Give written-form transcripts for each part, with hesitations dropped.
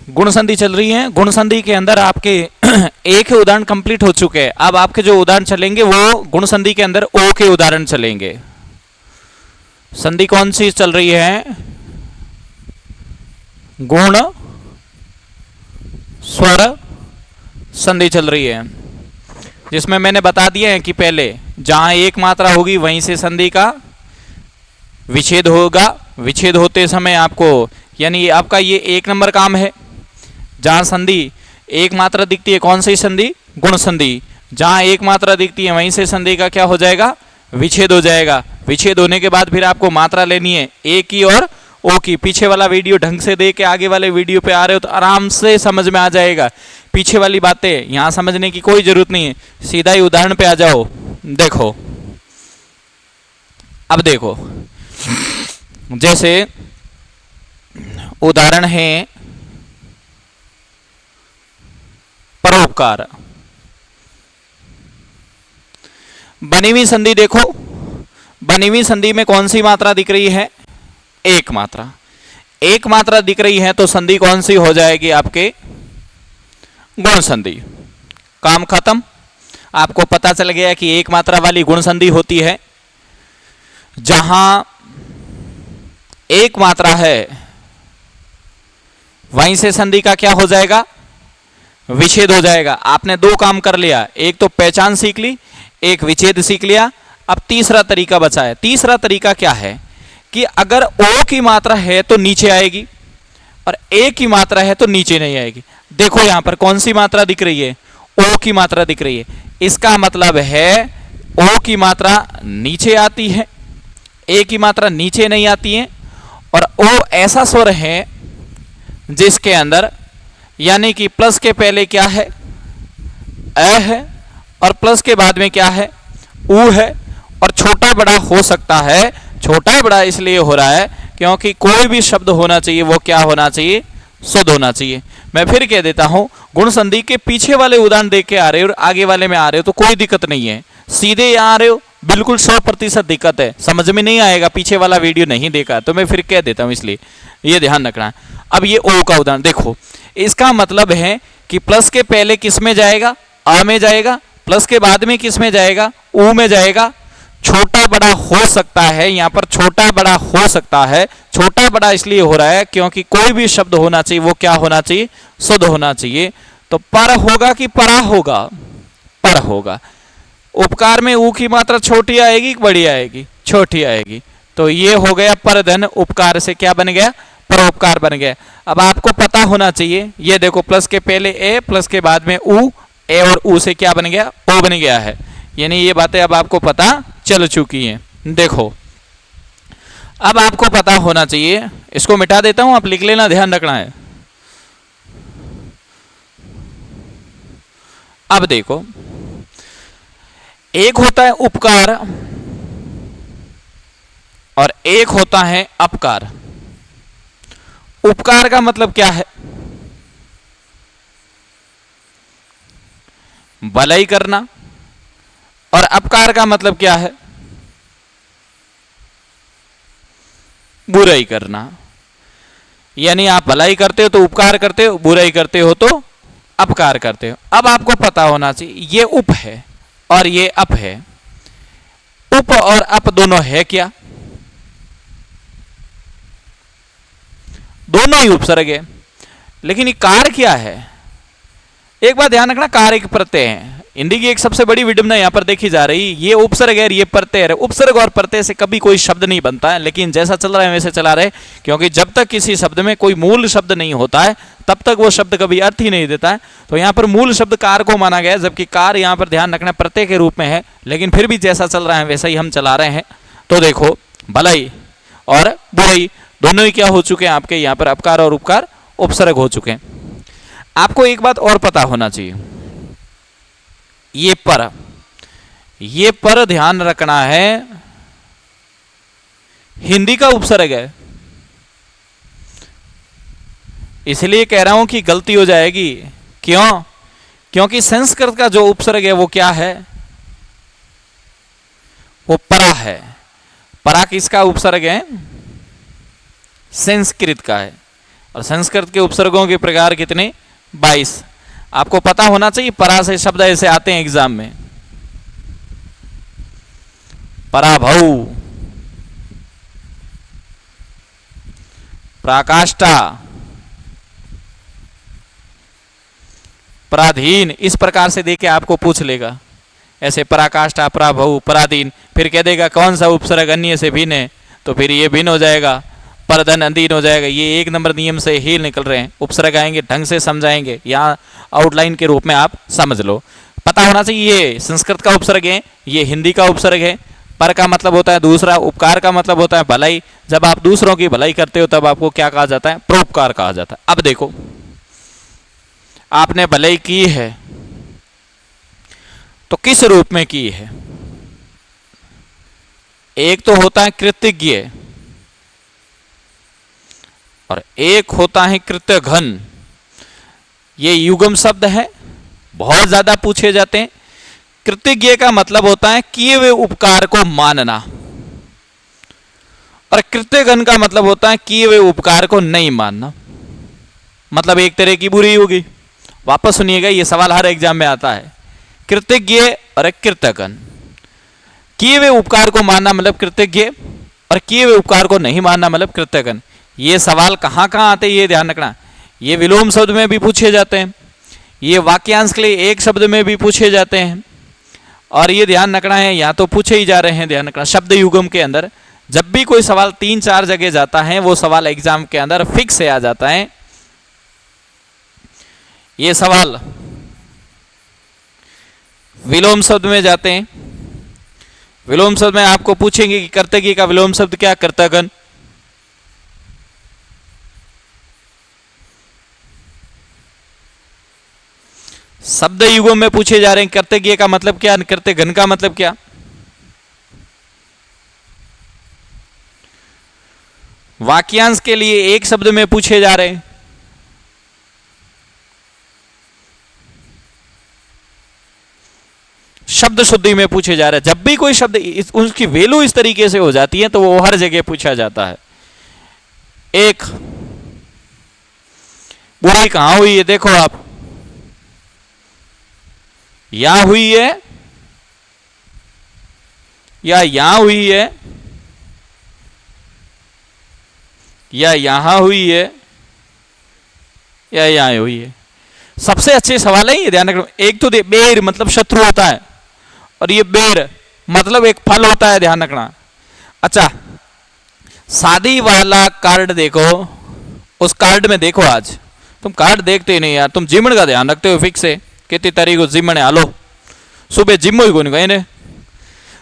गुण संधि चल रही है। गुण संधि के अंदर आपके एक ही उदाहरण कंप्लीट हो चुके हैं। अब आपके जो उदाहरण चलेंगे वो गुण संधि के अंदर ओ के उदाहरण चलेंगे। संधि कौन सी चल रही है? गुण स्वर संधि चल रही है, जिसमें मैंने बता दिया है कि पहले जहां एक मात्रा होगी वहीं से संधि का विच्छेद होगा। विच्छेद होते समय आपको, यानी आपका ये 1 नंबर काम है। जहां संधि एक मात्रा दिखती है, कौन सी संधि? गुण संधि। जहां एक मात्रा दिखती है वहीं से संधि का क्या हो जाएगा? विच्छेद हो जाएगा। विच्छेद होने के बाद फिर आपको मात्रा लेनी है ए की और ओ की। पीछे वाला वीडियो ढंग से देख के आगे वाले वीडियो पे आ रहे हो तो आराम से समझ में आ जाएगा। पीछे वाली बातें यहां समझने की कोई जरूरत नहीं है, सीधा ही उदाहरण पे आ जाओ। देखो, अब देखो, जैसे उदाहरण है परोपकार। बनी हुई संधि देखो, बनी हुई संधि में कौन सी मात्रा दिख रही है? एक मात्रा। एक मात्रा दिख रही है तो संधि कौन सी हो जाएगी आपके? गुण संधि। काम खत्म। आपको पता चल गया कि एक मात्रा वाली गुण संधि होती है। जहां एक मात्रा है वहीं से संधि का क्या हो जाएगा? विच्छेद हो जाएगा। आपने 2 काम कर लिया, एक तो पहचान सीख ली, एक विच्छेद सीख लिया। अब तीसरा तरीका बचा है। तीसरा तरीका क्या है कि अगर ओ की मात्रा है तो नीचे आएगी और ए की मात्रा है तो नीचे नहीं आएगी। देखो यहां पर कौन सी मात्रा दिख रही है? ओ की मात्रा दिख रही है। इसका मतलब है ओ की मात्रा नीचे आती है, ए की मात्रा नीचे नहीं आती है। और ओ ऐसा स्वर है जिसके अंदर, यानी कि प्लस के पहले क्या है? अ है, और प्लस के बाद में क्या है? उ है। और छोटा बड़ा हो सकता है। छोटा बड़ा इसलिए हो रहा है क्योंकि कोई भी शब्द होना चाहिए वो क्या होना चाहिए? शुद्ध होना चाहिए। मैं फिर कह देता हूं, गुण संधि के पीछे वाले उदाहरण देख के आ रहे हो और आगे वाले में आ रहे हो तो कोई दिक्कत नहीं है। सीधे यहां आ रहे हो, बिल्कुल 100% दिक्कत है, समझ में नहीं आएगा। पीछे वाला वीडियो नहीं देखा तो मैं फिर कह देता हूं, इसलिए ये ध्यान रखना। अब ये ओ का उदाहरण देखो, इसका मतलब है कि प्लस के पहले किस में जाएगा? आ में जाएगा। प्लस के बाद में किस में जाएगा? ऊ में जाएगा। छोटा बड़ा हो सकता है, यहां पर छोटा बड़ा हो सकता है। छोटा बड़ा इसलिए हो रहा है क्योंकि कोई भी शब्द होना चाहिए वो क्या होना चाहिए? शुद्ध होना चाहिए। तो पर होगा कि परा होगा? पर होगा। उपकार में ऊ की मात्रा छोटी आएगी कि बड़ी आएगी? छोटी आएगी। तो ये हो गया परधन। उपकार से क्या बन गया? परोपकार बन गया। अब आपको पता होना चाहिए, ये देखो प्लस के पहले ए, प्लस के बाद में ऊ, ए और ऊ से क्या बन गया? ओ बन गया है। यानी ये बातें अब आपको पता चल चुकी हैं। देखो, अब आपको पता होना चाहिए, इसको मिटा देता हूं, आप लिख लेना, ध्यान रखना है। अब देखो, एक होता है उपकार और एक होता है अपकार। उपकार का मतलब क्या है? भलाई करना। और अपकार का मतलब क्या है? बुराई करना। यानी आप भलाई करते हो तो उपकार करते हो, बुराई करते हो तो अपकार करते हो। अब आपको पता होना चाहिए, ये उप है और ये अप है। उप और अप दोनों है क्या? दोनों ही उपसर्ग है। लेकिन ये कार क्या है? एक बात ध्यान रखना, कार एक प्रत्यय है। हिंदी की एक सबसे बड़ी विडंबना यहां पर देखी जा रही, ये उपसर्ग है, ये प्रत्यय है। उपसर्ग और प्रत्यय से कभी कोई शब्द नहीं बनता है, लेकिन जैसा चल रहा है वैसे चला रहे, क्योंकि जब तक किसी शब्द में कोई मूल शब्द नहीं होता है तब तक वो शब्द कभी अर्थ ही नहीं देता है। तो यहां पर मूल शब्द कार को माना गया है, जबकि कार यहां पर ध्यान रखना प्रत्यय के रूप में है। लेकिन फिर भी जैसा चल रहा है वैसा ही हम चला रहे हैं। तो देखो, भलाई और बुराई दोनों ही क्या हो चुके हैं आपके? यहां पर अपकार और उपकार उपसर्ग हो चुके हैं। आपको एक बात और पता होना चाहिए, ये पर ध्यान रखना है, हिंदी का उपसर्ग है। इसलिए कह रहा हूं कि गलती हो जाएगी। क्यों? क्योंकि संस्कृत का जो उपसर्ग है वो क्या है? वो परा है। परा किसका उपसर्ग है? संस्कृत का है। और संस्कृत के उपसर्गों के प्रकार कितने? 22। आपको पता होना चाहिए, परा से शब्द ऐसे आते हैं एग्जाम में। पराभव, पराकाष्ठा, पराधीन, इस प्रकार से देके आपको पूछ लेगा। ऐसे पराकाष्ठा, पराभव, पराधीन, फिर कह देगा कौन सा उपसर्ग अन्य से भिन्न है, तो फिर ये भिन्न हो जाएगा, परधन अधीन हो जाएगा। ये 1 नंबर नियम से ही निकल रहे हैं। उपसर्ग आएंगे ढंग से समझाएंगे, यहाँ आउटलाइन के रूप में आप समझ लो। पता होना चाहिए ये संस्कृत का उपसर्ग है, ये हिंदी का उपसर्ग है। पर का मतलब होता है दूसरा, उपकार का मतलब होता है भलाई। जब आप दूसरों की भलाई करते हो तब आपको क्या कहा जाता है? परोपकार कहा जाता है। अब देखो, आपने भलाई की है तो किस रूप में की है? एक तो होता है कृतज्ञ और एक होता है कृतघ्न। ये युगम शब्द है, बहुत ज्यादा पूछे जाते हैं। कृतज्ञ का मतलब होता है किए हुए उपकार को मानना, और कृतघ्न का मतलब होता है किए हुए उपकार को नहीं मानना। मतलब एक तरह की बुरी होगी। वापस सुनिएगा, ये सवाल हर एग्जाम में आता है। कृतज्ञ और कृतघ्न, किए हुए उपकार को मानना मतलब कृतज्ञ, और किए हुए उपकार को नहीं मानना मतलब कृतघ्न। ये सवाल कहाँ कहाँ आते हैं ये ध्यान रखना। ये विलोम शब्द में भी पूछे जाते हैं, ये वाक्यांश के लिए एक शब्द में भी पूछे जाते हैं, और ये ध्यान रखना है यहाँ तो पूछे ही जा रहे हैं। ध्यान रखना, शब्द युगम के अंदर जब भी कोई सवाल 3-4 जगह जाता है, वो सवाल एग्जाम के अंदर फिक्स से आ जाता है। ये सवाल विलोम शब्द में जाते हैं। विलोम शब्द में आपको पूछेंगे कि कर्तज्ञ का विलोम शब्द क्या? कर्तघ्न। शब्द युगों में पूछे जा रहे हैं कर्तज्ञ का मतलब क्या, कर्तघ्न का मतलब क्या। वाक्यांश के लिए एक शब्द में पूछे जा रहे हैं। शब्द शुद्धि में पूछे जा रहे हैं। जब भी कोई शब्द उसकी वैल्यू इस तरीके से हो जाती है तो वो हर जगह पूछा जाता है। एक बुरी कहां हुई है? देखो आप, यहां हुई है या यहां हुई है या यहां हुई है या यहां हुई है। सबसे अच्छे सवाल है ये, ध्यान रखना। एक तो बेर मतलब शत्रु होता है, और ये बेर मतलब एक फल होता है, ध्यान रखना। अच्छा, शादी वाला कार्ड देखो, उस कार्ड में देखो, आज तुम कार्ड देखते ही नहीं यार, तुम जिमण का ध्यान रखते हो फिक्स से, कितनी तारीख को जिमण है? हालो, सुबह जिमो ही को नहीं कहें,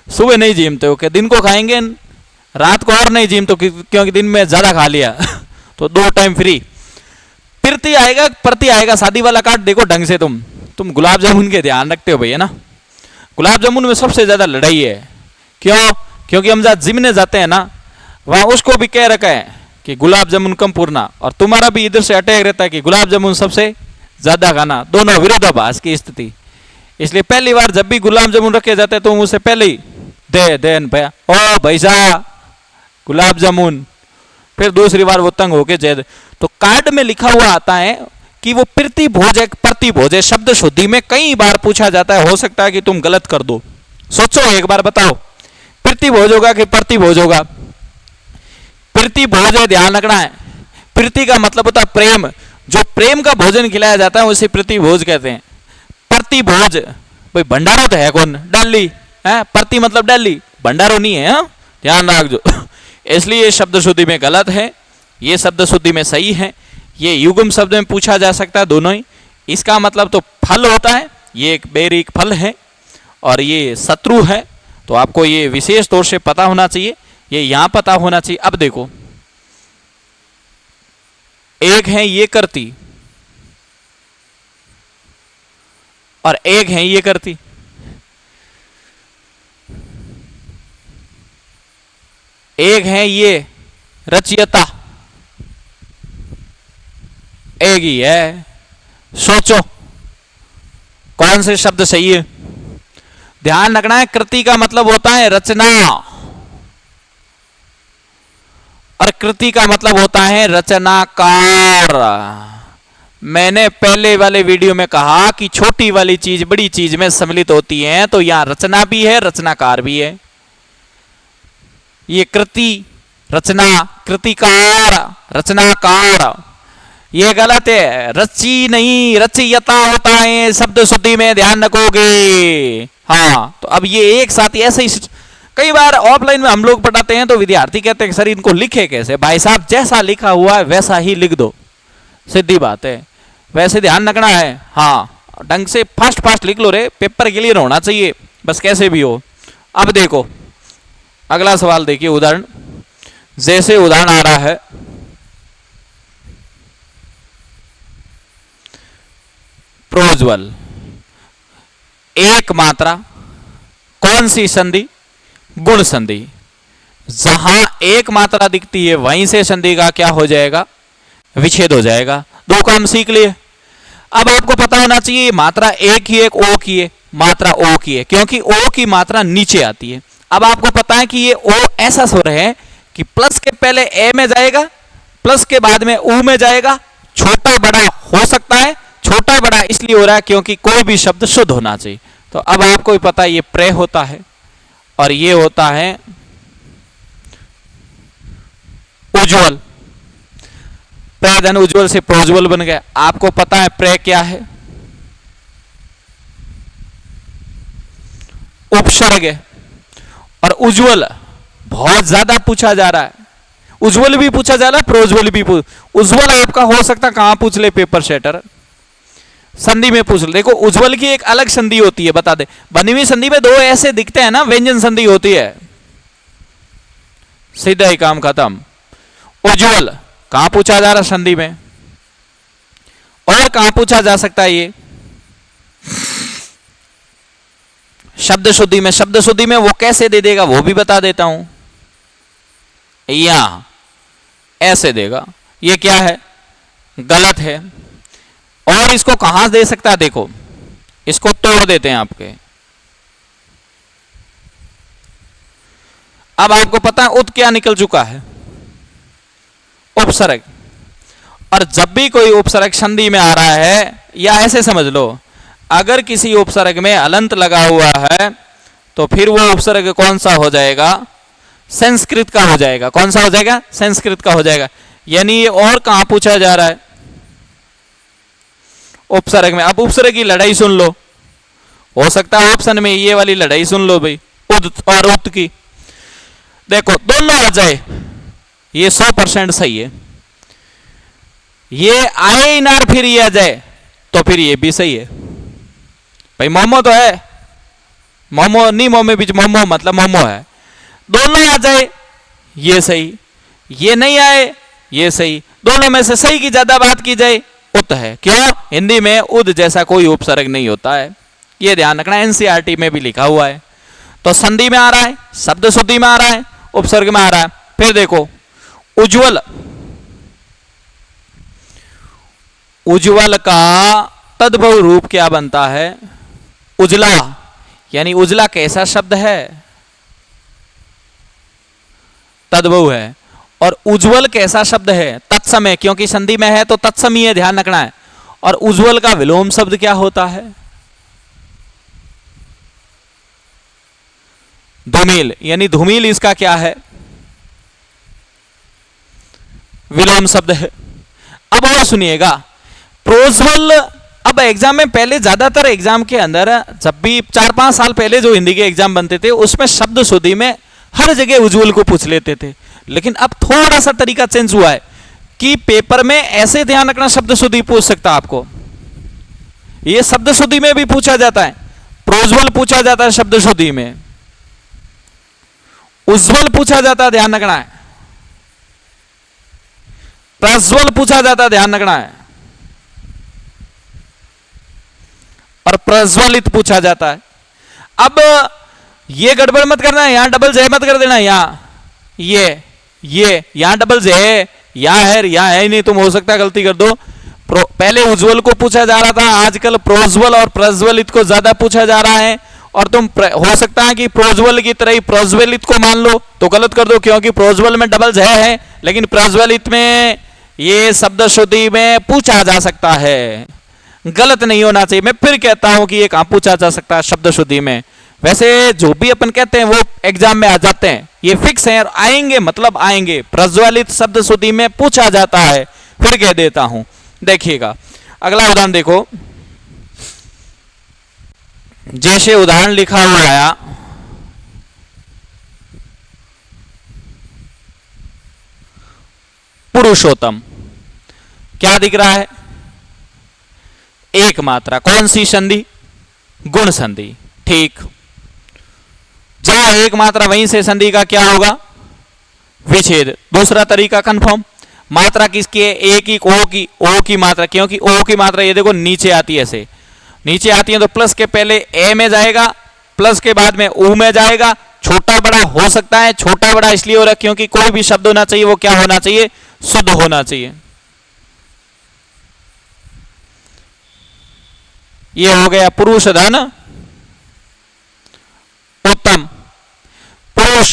सुबह नहीं जिमते हो क्या? दिन को खाएंगे, रात को और नहीं जिम तो क्योंकि दिन में ज्यादा खा लिया तो 2 टाइम फ्री। प्रति आएगा, प्रति आएगा, शादी वाला कार्ड देखो ढंग से। तुम गुलाब जामुन के ध्यान रखते हो भैया ना। गुलाब जामुन में सबसे ज्यादा लड़ाई है। क्यों? क्योंकि हम जहाँ जिमने जाते हैं ना, वहां उसको भी कह रखा है कि गुलाब जामुन कम पूरना, और तुम्हारा भी इधर से अटैक रहता है कि गुलाब जामुन सबसे ज्यादा खाना। दोनों विरोधाभास की स्थिति। इसलिए पहली बार जब भी गुलाब जामुन रखे जाते हैं तो उसे पहले ही दे भैया, ओ भाई साहब गुलाब जामुन। फिर दूसरी बार वो तंग होके जय। तो कार्ड में लिखा हुआ आता है कि वो प्रतिभोज है, प्रतिभोज है। शब्द शुद्धि में कई बार पूछा जाता है, हो सकता है कि तुम गलत कर दो। सोचो एक बार, बताओ प्रतिभोज होगा कि प्रतिभोज होगा? प्रतिभोज है, ध्यान रखना है। प्रीति का मतलब होता है प्रेम, जो प्रेम का भोजन खिलाया जाता है उसे प्रतिभोज कहते हैं। प्रतिभोज भाई भंडारो तो है कौन? दिल्ली है, प्रति मतलब दिल्ली, भंडारो नहीं है, हाँ? ध्यान रखो। इसलिए शब्द शुद्धि में गलत है, ये शब्द शुद्धि में सही है। ये युग्म शब्द में पूछा जा सकता है दोनों ही। इसका मतलब तो फल होता है, ये एक बेर एक फल है, और ये शत्रु है। तो आपको ये विशेष तौर से पता होना चाहिए, ये यहां पता होना चाहिए। अब देखो, एक है ये करती और एक है ये करती। एक है ये रचयिता, एक ही है। सोचो कौन से शब्द सही है? ध्यान रखना है, कृति का मतलब होता है रचना, और कृति का मतलब होता है रचनाकार। मैंने पहले वाले वीडियो में कहा कि छोटी वाली चीज बड़ी चीज में सम्मिलित होती है, तो यहां रचना भी है, रचनाकार भी है। ये कृति, रचना, कृतिकार, रचनाकार, ये गलत है। रची नहीं, रचयिता होता है, शब्द शुद्धि में ध्यान रखोगे। हाँ, तो अब ये एक साथ ऐसे ही कई बार ऑफलाइन में हम लोग पढ़ाते हैं तो विद्यार्थी कहते हैं सर इनको लिखे कैसे? भाई साहब, जैसा लिखा हुआ है वैसा ही लिख दो, सीधी बात है। वैसे ध्यान रखना है। हाँ, ढंग से फास्ट फास्ट लिख लो रे, पेपर क्लियर होना चाहिए, बस कैसे भी हो। अब देखो अगला सवाल, देखिए उदाहरण। जैसे उदाहरण आ रहा है, प्रोज्वल, एक मात्रा, कौन सी संधि? गुण संधि। जहां एक मात्रा दिखती है वहीं से संधि का क्या हो जाएगा? विच्छेद हो जाएगा। दो काम सीख लिए। अब आपको पता होना चाहिए मात्रा एक ही एक ओ की है, मात्रा ओ की है, क्योंकि ओ की मात्रा नीचे आती है। अब आपको पता है कि ये ओ ऐसा स्वर है कि प्लस के पहले ए में जाएगा, प्लस के बाद में ऊ में जाएगा। छोटा बड़ा हो सकता है, छोटा बड़ा इसलिए हो रहा है क्योंकि कोई भी शब्द शुद्ध होना चाहिए। तो अब आपको भी पता है ये प्रे होता है और ये होता है उज्ज्वल। प्रे धन उज्ज्वल से प्रोज्वल बन गया। आपको पता है प्रे क्या है? उपसर्ग है। और उज्ज्वल बहुत ज्यादा पूछा जा रहा है। उज्ज्वल भी पूछा जा रहा है, प्रोज्वल भी उज्ज्वल आपका हो सकता है कहां पूछ ले पेपर सेटर? संधि में पूछ ले। देखो उज्ज्वल की एक अलग संधि होती है, बता दे। बनी हुई संधि में दो ऐसे दिखते हैं ना, व्यंजन संधि होती है, सीधा ही काम खत्म। उज्ज्वल कहां पूछा जा रहा है? संधि में। और कहां पूछा जा सकता है ये? शब्द शुद्धि में। शब्द शुद्धि में वो कैसे दे देगा वो भी बता देता हूं। यहां ऐसे देगा। ये क्या है? गलत है। और इसको कहां दे सकता है? देखो इसको तोड़ देते हैं आपके। अब आपको पता है उत क्या निकल चुका है? उपसर्ग। और जब भी कोई उपसर्ग संधि में आ रहा है, या ऐसे समझ लो, अगर किसी उपसर्ग में अलंत लगा हुआ है तो फिर वो उपसर्ग कौन सा हो जाएगा? संस्कृत का हो जाएगा। कौन सा हो जाएगा? संस्कृत का हो जाएगा। यानी ये और कहां पूछा जा रहा है? उपसर्ग में। अब उपसर्ग की लड़ाई सुन लो। हो सकता है ऑप्शन में ये वाली लड़ाई सुन लो भाई, उद और उत की। देखो दोनों आ जाए, ये 100% सही है। ये आए ना फिर ये आ जाए तो फिर ये भी सही है भाई। मोमो तो है, मोमो नहीं, मोमे बीच मोमो मतलब मोमो है। दोनों आ जाए ये सही, ये नहीं आए ये सही। दोनों में से सही की ज्यादा बात की जाए उत है। क्यों? हिंदी में उद जैसा कोई उपसर्ग नहीं होता है, ये ध्यान रखना। एनसीईआरटी में भी लिखा हुआ है। तो संधि में आ रहा है, शब्द शुद्धि में आ रहा है, उपसर्ग में आ रहा है। फिर देखो उज्ज्वल। उज्ज्वल का तद्भव रूप क्या बनता है? उजला। यानी उजला कैसा शब्द है? तद्भव है। और उज्ज्वल कैसा शब्द है? तत्समय, क्योंकि संधि में है तो तत्समय है, ध्यान रखना है। और उज्ज्वल का विलोम शब्द क्या होता है? धूमिल। यानी धूमिल इसका क्या है? विलोम शब्द है। अब और सुनिएगा, प्रोज्वल। अब एग्जाम में पहले ज्यादातर एग्जाम के अंदर, जब भी 4-5 साल पहले जो हिंदी के एग्जाम बनते थे उसमें शब्द शुद्धि में हर जगह उज्ज्वल को पूछ लेते थे। लेकिन अब थोड़ा सा तरीका चेंज हुआ है कि पेपर में ऐसे ध्यान रखना, शब्द शुद्धि पूछ सकता है आपको। ये शब्द शुद्धि में भी पूछा जाता है। प्रोज्वल पूछा जाता है शब्द शुद्धि में, उज्ज्वल पूछा जाता है, ध्यान रखना है। प्रज्वल पूछा जाता है, ध्यान रखना है। और प्रज्वलित पूछा जाता है। अब ये गड़बड़ मत करना है, यहां डबल जे मत कर देना। यहां ये यहां डबल जे है, यहां है ही नहीं, तुम हो सकता है गलती कर दो। पहले उज्ज्वल को पूछा जा रहा था, आजकल प्रोज्वल और प्रज्वलित को ज्यादा पूछा जा रहा है। और तुम हो सकता है कि प्रोज्वल की तरह ही प्रोज्वलित को मान लो तो गलत कर दो, क्योंकि प्रोज्वल में डबल ज है, लेकिन प्रज्वलित में ये शब्द शुद्धि में पूछा जा सकता है, गलत नहीं होना चाहिए। मैं फिर कहता हूं कि ये कहां पूछा जा सकता है शब्द शुद्धि में। वैसे जो भी अपन कहते हैं वो एग्जाम में आ जाते हैं, ये फिक्स है और आएंगे, मतलब आएंगे। प्रज्वलित शब्द शुद्धि में पूछा जाता है, फिर कह देता हूं। देखिएगा अगला उदाहरण देखो, जैसे उदाहरण लिखा हुआ आया, पुरुषोत्तम, क्या दिख रहा है? एक मात्रा, कौन सी संधि? गुण संधि, ठीक। जहां एक मात्रा वहीं से संधि का क्या होगा? विच्छेद। दूसरा तरीका कंफर्म, मात्रा किसकी है? ए की, ओ की मात्रा, क्योंकि ओ की मात्रा ये देखो नीचे आती है, ऐसे नीचे आती है तो प्लस के पहले ए में जाएगा, प्लस के बाद में ऊ में जाएगा। छोटा बड़ा हो सकता है, छोटा बड़ा इसलिए हो रहा है क्योंकि कोई भी शब्द होना चाहिए वो क्या होना चाहिए? शुद्ध होना चाहिए। ये हो गया पुरुष धन उत्तम। पुरुष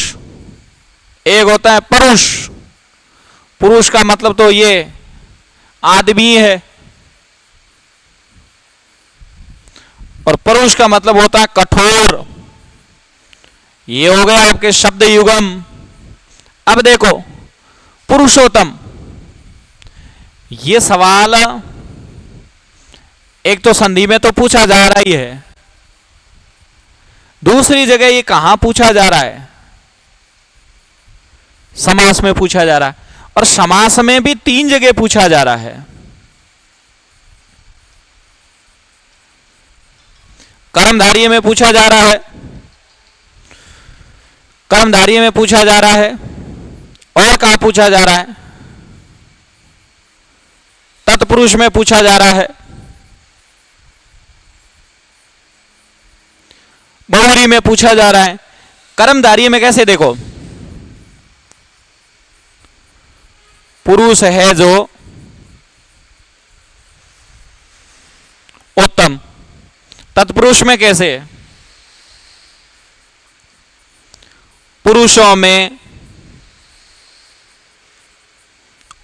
एक होता है पुरुष, पुरुष का मतलब तो ये आदमी है, और पुरुष का मतलब होता है कठोर। ये हो गया आपके शब्द युगम। अब देखो पुरुषोत्तम, ये सवाल एक तो संधि में तो पूछा जा रहा ही है, दूसरी जगह ये कहां पूछा जा रहा है? समास में पूछा जा रहा है, और समास में भी 3 जगह पूछा जा रहा है। कर्मधारय में पूछा जा रहा है, कर्मधारय में पूछा जा रहा है, और कहां पूछा जा रहा है? तत्पुरुष में पूछा जा रहा है, बहुरी में पूछा जा रहा है। कर्मधारय में कैसे देखो, पुरुष है जो उत्तम, तत्पुरुष में कैसे? पुरुषों में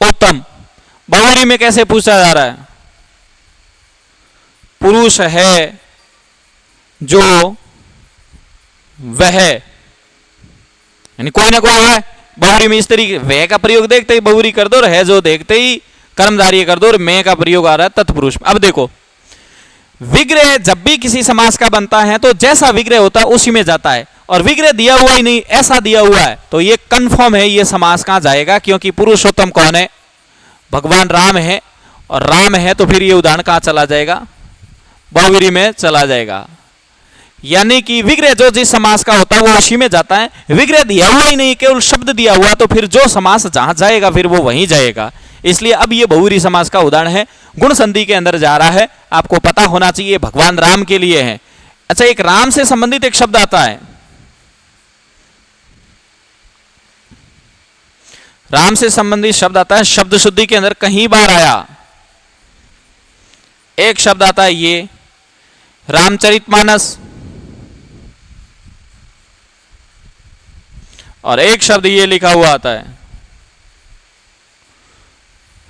उत्तम। बहुरी में कैसे पूछा जा रहा है? पुरुष है जो वह, यानी कोई ना कोई है। बहुरी में इस तरीके वह का प्रयोग देखते ही बहुरी कर दो, और है जो देखते ही कर्मधारय कर दो, और मैं का प्रयोग आ रहा है तत्पुरुष। अब देखो विग्रह जब भी किसी समास का बनता है तो जैसा विग्रह होता है उसी में जाता है, और विग्रह दिया हुआ ही नहीं, ऐसा दिया हुआ है तो ये कंफर्म है ये समास कहां जाएगा, क्योंकि पुरुषोत्तम कौन है? भगवान राम है, और राम है तो फिर ये उदाहरण कहां चला जाएगा? बहुव्रीहि में चला जाएगा। यानी कि विग्रह जो जिस समास का होता है वो उसी में जाता है। विग्रह दिया हुआ ही नहीं, केवल शब्द दिया हुआ, तो फिर जो समास जहां जाएगा फिर वो वहीं जाएगा। इसलिए अब ये बहुव्रीहि समास का उदाहरण है, गुण संधि के अंदर जा रहा है। आपको पता होना चाहिए भगवान राम के लिए है। अच्छा, एक राम से संबंधित एक शब्द आता है, राम से संबंधित शब्द आता है, शब्द शुद्धि के अंदर कहीं बार आया। एक शब्द आता है ये रामचरितमानस, और एक शब्द ये लिखा हुआ आता है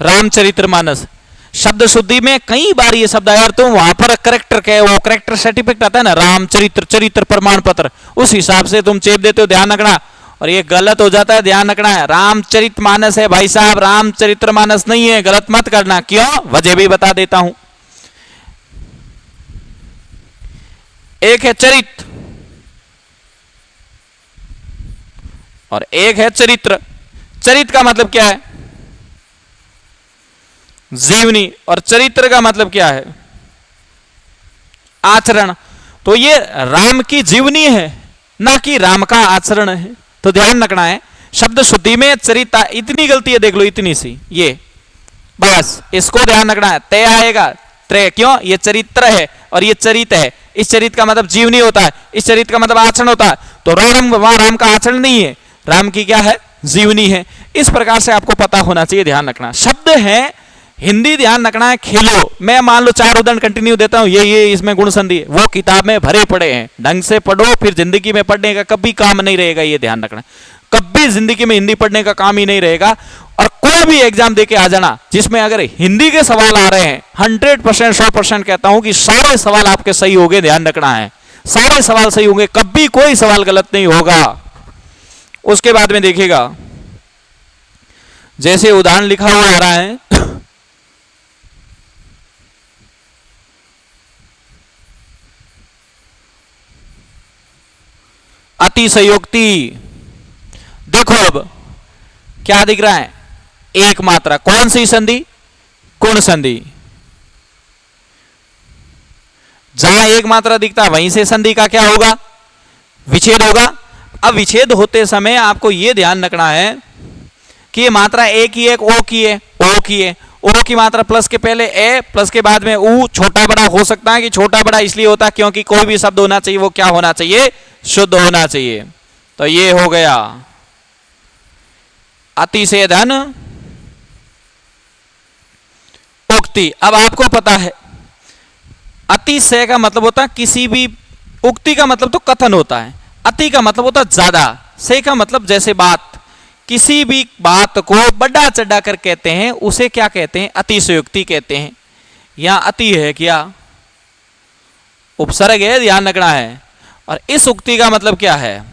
रामचरितमानस। शब्द शुद्धि में कई बार ये शब्द आया, तो वहां पर करेक्टर के वो करेक्टर सर्टिफिकेट आता है ना, रामचरित्र चरित्र प्रमाण पत्र, उस हिसाब से तुम चेप देते हो, ध्यान रखना। और ये गलत हो जाता है, ध्यान रखना है। रामचरितमानस है भाई साहब, रामचरितमानस नहीं है, गलत मत करना। क्यों? वजह भी बता देता हूं। एक है चरित और एक है चरित्र। चरित का मतलब क्या है? जीवनी। और चरित्र का मतलब क्या है? आचरण। तो ये राम की जीवनी है, ना कि राम का आचरण है। तो ध्यान रखना है, शब्द शुद्धि में चरिता, इतनी गलती है, देख लो इतनी सी, ये बस इसको ध्यान रखना है। तय आएगा त्रय, क्यों? ये चरित्र है और ये चरित है। इस चरित का मतलब जीवनी होता है, इस चरित का मतलब आचरण होता है। तो राम, वहां राम का आचरण नहीं है, राम की क्या है? जीवनी है। इस प्रकार से आपको पता होना चाहिए, ध्यान रखना। शब्द है हिंदी ध्यान रखना है खेलो। मैं मान लो 4 उदाहरण कंटिन्यू देता हूं, ये इसमें गुण संधि है, वो किताब में भरे पड़े हैं, ढंग से पढ़ो, फिर जिंदगी में पढ़ने का कभी काम नहीं रहेगा, ये ध्यान रखना। कभी जिंदगी में हिंदी पढ़ने का काम ही नहीं रहेगा। और कोई भी एग्जाम देके आ जाना जिसमें अगर हिंदी के सवाल आ रहे हैं, 100% 100% कहता हूं कि सारे सवाल आपके सही होंगे, ध्यान रखना है, सारे सवाल सही होंगे, कभी कोई सवाल गलत नहीं होगा। उसके बाद में देखिएगा, जैसे उदाहरण लिखा हुआ आ रहा है, अतिशयोक्ति। देखो अब क्या दिख रहा है, एक मात्रा, कौन सी संधि? गुण संधि। जहां एक मात्रा दिखता है वहीं से संधि का क्या होगा? विच्छेद होगा। अब विच्छेद होते समय आपको यह ध्यान रखना है कि ये मात्रा ए की है, ओ की है, ओ की है। ओ की मात्रा प्लस के पहले ए, प्लस के बाद में ऊ, छोटा बड़ा हो सकता है कि छोटा बड़ा इसलिए होता है क्योंकि कोई भी शब्द होना चाहिए वो क्या होना चाहिए? शुद्ध होना चाहिए। तो ये हो गया अतिशेधन उक्ति। अब आपको पता है अतिशय का मतलब होता है किसी भी, उक्ति का मतलब तो कथन होता है, अति का मतलब होता है ज्यादा, से का मतलब जैसे बात, किसी भी बात को बढ़ा चढ़ा कर कहते हैं उसे क्या कहते हैं? अतिशयोक्ति कहते हैं। यहां अति है क्या? उपसर्ग है, ध्यान रखना है। और इस उक्ति का मतलब क्या है?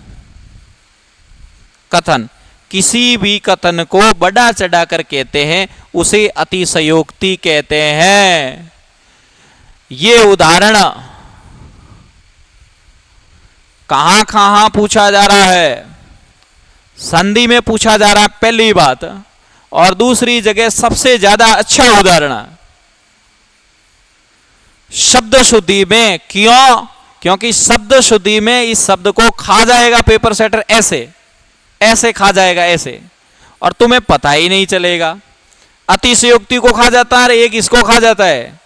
कथन। किसी भी कथन को बढ़ा चढ़ा कर कहते हैं उसे अतिशयोक्ति कहते हैं। ये उदाहरण कहां कहां पूछा जा रहा है? संधि में पूछा जा रहा है, पहली बात। और दूसरी जगह सबसे ज्यादा अच्छा उदाहरण शब्द शुद्धि में। क्यों? क्योंकि शब्द शुद्धि में इस शब्द को खा जाएगा पेपर सेटर, ऐसे ऐसे खा जाएगा, ऐसे, और तुम्हें पता ही नहीं चलेगा। अतिशयोक्ति को खा जाता है, एक इसको खा जाता है,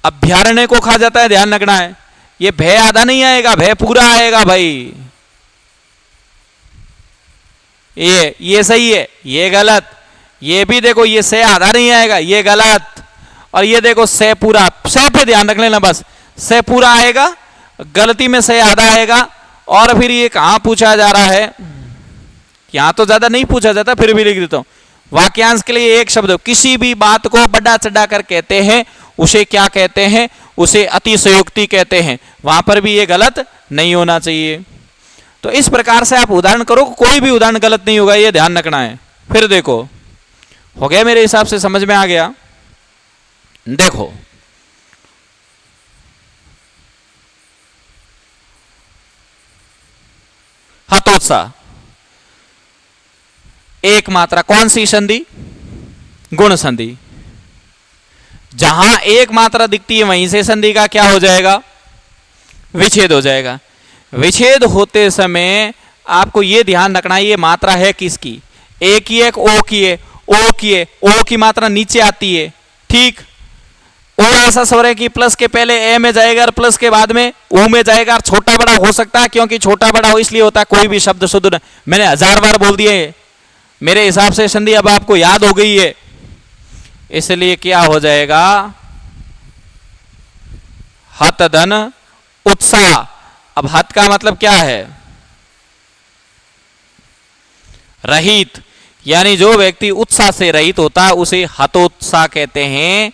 अभ्यारण्य को खा जाता है, ध्यान रखना है। ये भय आधा नहीं आएगा, भय पूरा आएगा भाई। ये सही है, ये गलत। ये भी देखो, ये से आधा नहीं आएगा, ये गलत। और ये देखो से पूरा, से पे ध्यान रख लेना बस, से पूरा आएगा, गलती में से आधा आएगा। और फिर ये कहां पूछा जा रहा है? यहां तो ज्यादा नहीं पूछा जाता, फिर भी लिख देता हूं। वाक्यांश के लिए एक शब्द, किसी भी बात को बढ़ा चढ़ा कर कहते हैं उसे क्या कहते हैं? उसे अतिशयोक्ति कहते हैं। वहां पर भी ये गलत नहीं होना चाहिए। तो इस प्रकार से आप उदाहरण करो, कोई भी उदाहरण गलत नहीं होगा, ये ध्यान रखना है। फिर देखो, हो गया मेरे हिसाब से, समझ में आ गया। देखो हतोत्साह, एक मात्रा, कौन सी संधि? गुण संधि। जहां एक मात्रा दिखती है वहीं से संधि का क्या हो जाएगा? विच्छेद हो जाएगा। विच्छेद होते समय आपको यह ध्यान रखना है, ये मात्रा है किसकी? ए की है, ओ की है, ओ की है। ओ की मात्रा नीचे आती है, ठीक। ओ ऐसा स्वर है कि प्लस के पहले ए में जाएगा और प्लस के बाद में ऊ में जाएगा। और छोटा बड़ा हो सकता है, क्योंकि छोटा बड़ा हो इसलिए होता है, कोई भी शब्द शुद्ध। मैंने 1000 बार बोल दिए, मेरे हिसाब से संधि अब आपको याद हो गई है। इसलिए क्या हो जाएगा? हत धन उत्साह। अब हत का मतलब क्या है? रहित, यानी जो व्यक्ति उत्साह से रहित होता है उसे हतोत्साह कहते हैं।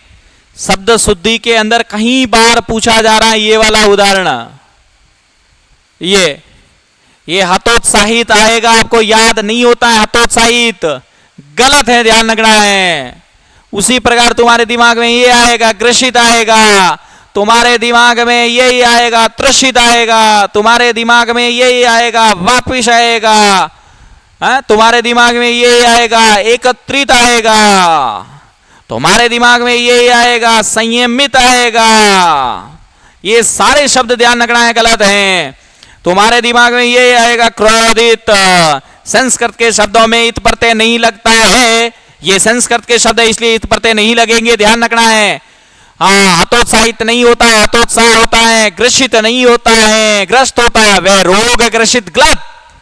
शब्द शुद्धि के अंदर कहीं बार पूछा जा रहा है ये वाला उदाहरण, ये हतोत्साहित आएगा, आपको याद नहीं होता है हतोत्साहित, गलत है, ध्यान रखना है। उसी प्रकार तुम्हारे दिमाग में ये आएगा, ग्रसित आएगा, तुम्हारे दिमाग में यही आएगा, त्रसित आएगा, तुम्हारे दिमाग में यही आएगा, वापिस आएगा, तुम्हारे दिमाग में यही आएगा, एकत्रित आएगा, तुम्हारे दिमाग में यही आएगा, संयमित आएगा। ये सारे शब्द ध्यान रखना है, गलत हैं। तुम्हारे दिमाग में यही आएगा, क्रोधित। संस्कृत के शब्दों में इत प्रत्यय नहीं लगता है, ये संस्कृत के शब्द है इसलिए इत प्रत्यय नहीं लगेंगे, ध्यान रखना है। हाँ, हतोत्साहित नहीं होता है, हतोत्साह होता है। ग्रसित नहीं होता है, ग्रस्त होता है। वह रोग ग्रसित, गलत,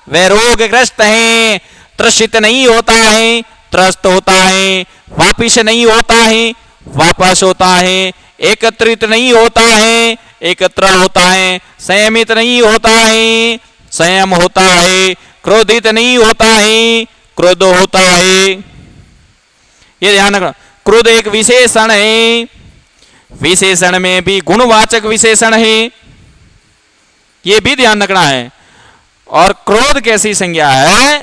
वह रोग ग्रस्त है। त्रसित नहीं होता है, त्रस्त होता है, वापिस नहीं होता है, वापस होता है, एकत्रित नहीं होता है, एकत्र होता है, संयमित नहीं होता है, संयम होता है, क्रोधित नहीं होता है, क्रोध होता है। ये ध्यान रखना, क्रोध एक विशेषण है, विशेषण में भी गुणवाचक विशेषण है, ये भी ध्यान रखना है। और क्रोध कैसी संज्ञा है?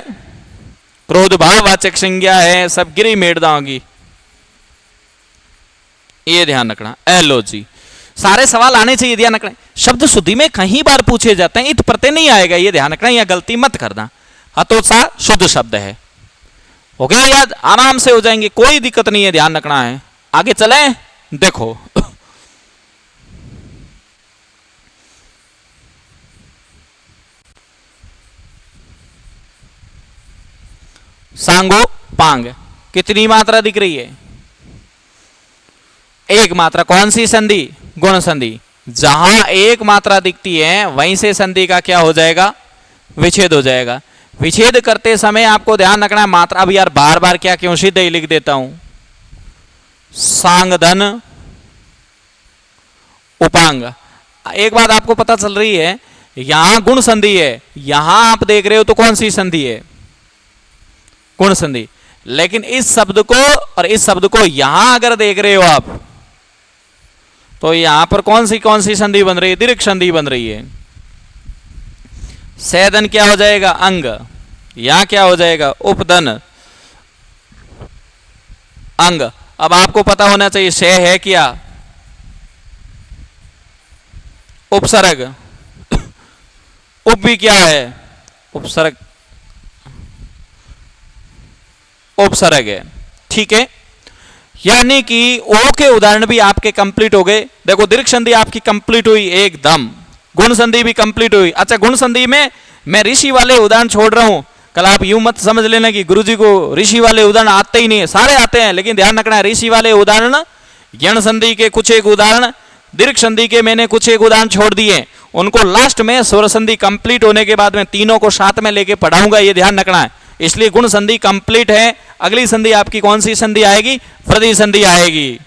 क्रोध भाववाचक संज्ञा है, सब गिरी मेड़दाओगी, ये ध्यान रखना। एलो जी, सारे सवाल आने चाहिए, ध्यान रखना। शब्द शुद्धि में कहीं बार पूछे जाते हैं, इत प्रत्यय नहीं आएगा, ये ध्यान रखना, यह गलती मत करना। हतोत्साह शुद्ध शब्द है, हो गया याद, आराम से हो जाएंगे, कोई दिक्कत नहीं है, ध्यान रखना है। आगे चलें, देखो सांगो पांग, कितनी मात्रा दिख रही है? एक मात्रा, कौन सी संधि? गुण संधि। जहां एक मात्रा दिखती है वहीं से संधि का क्या हो जाएगा? विच्छेद हो जाएगा। विच्छेद करते समय आपको ध्यान रखना है मात्रा। अब यार बार बार क्या क्यों सीधे ही लिख देता हूं, सांगधन उपांग। एक बात आपको पता चल रही है, यहां गुण संधि है, यहां आप देख रहे हो तो कौन सी संधि है? गुण संधि। लेकिन इस शब्द को और इस शब्द को यहां अगर देख रहे हो आप, तो यहां पर कौन सी संधि बन रही है? दीर्घ संधि बन रही है। सैदन क्या हो जाएगा? अंग। यहां क्या हो जाएगा? उपदन अंग। अब आपको पता होना चाहिए से है क्या? उपसर्ग। उप भी क्या है? उपसर्ग, उपसर्ग है, ठीक है। यानी कि ओ के उदाहरण भी आपके कंप्लीट हो गए। देखो दीर्घ संधि आपकी कंप्लीट हुई एकदम, गुण संधि भी कंप्लीट हुई। अच्छा, गुण संधि में मैं ऋषि वाले उदाहरण छोड़ रहा हूं। कल आप यूं मत समझ लेना कि गुरुजी को ऋषि वाले उदाहरण आते ही नहीं है, सारे आते हैं, लेकिन ध्यान रखना है ऋषि वाले उदाहरण, यण संधि के कुछ एक उदाहरण, दीर्घ संधि के मैंने कुछ एक उदाहरण छोड़ दिए, उनको लास्ट में स्वर संधि कंप्लीट होने के बाद में तीनों को साथ में लेके पढ़ाऊंगा, ये ध्यान रखना है। इसलिए गुण संधि कंप्लीट है। अगली संधि आपकी कौन सी संधि आएगी? प्रति संधि आएगी।